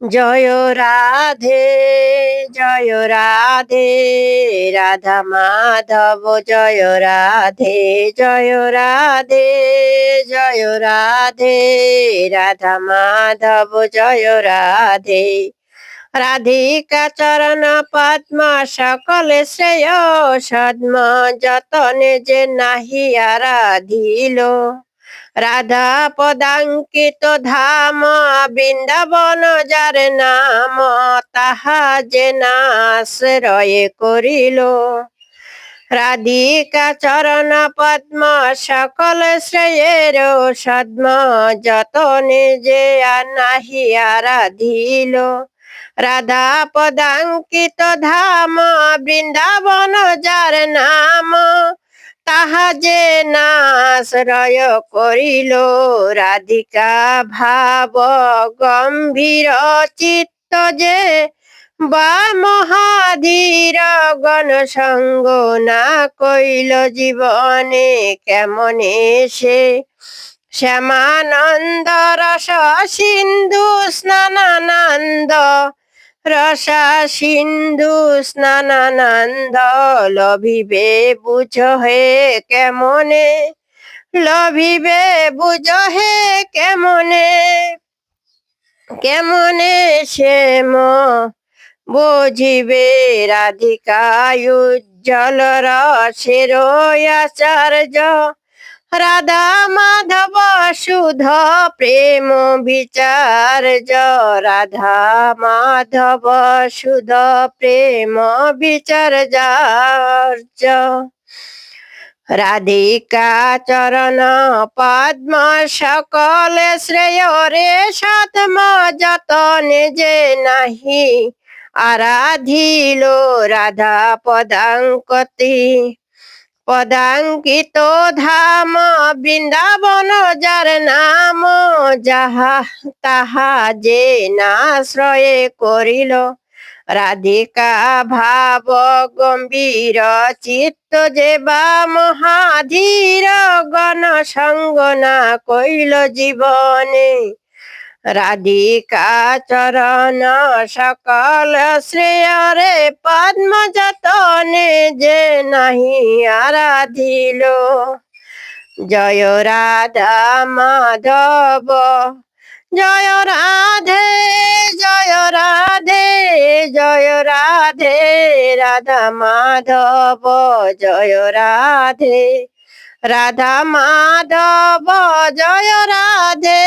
জয় রাধে, জয় রাধে, রাধা মাধব জয় রাধে, জয় রাধে, জয় রাধে, রাধা মাধব জয় রাধে। রাধিকা চরণ পদ্ম সকলে শ্রেয় সদ্ম যতনে যে নাহি আরাধিল। রাধা পদাঙ্কিত ধাম বৃন্দাবন যার নাম, তাহা যে নাশ্রয়ে করিল। রাধিকা চরণ পদ্ম সকল শ্রেয়ের সদ্ম যতনে যে নাহি আরাধিল। রাধা পদাঙ্কিত ধাম বৃন্দাবন যার নাম, তাহা যে নাশ্রয় করিল। রাধিকা ভাব গম্ভীর চিত্ত যে বা মহাধীর গণ সঙ্গ না কইল জীবনে, কেমনে সে শ্যামানন্দ রস সিন্ধু স্নানানন্দ, রসা সিন্ধু স্নানানন্দ লভিবে বুঝ হে কেমনে, লভিবে বুঝ হে কেমনে, কেমনে সে বুঝিবে। রাধিকা উজ্জ্বল রসের আচার্য, রাধা মাধব শুধ প্রেম বিচার্য, রাধা মাধব শুধ প্রেম বিচার্য। রাধিকা চরণ পদ্ম সকলে শ্রেয় রে সৎম যতনে যে নাহি আরাধিল। রাধা পদাঙ্কতি পদাঙ্কিত ধাম বৃন্দাবন যার নাম, যাহা তাহা যে নাশ্রয়ে করিল। রাধিকা ভাব গম্ভীর চিত্ত যে বা মহাধীর গণ সঙ্গ না কইল জীবনে। রাধিকা চরণ সকল শ্রেয়রে পদ্ম যতনে যে নাহি আরাধিল। জয় রাধা মাধব, জয় রাধে, জয় রাধে, জয় রাধে, রাধা মাধব জয় রাধে, রাধা মাধব জয় রাধে।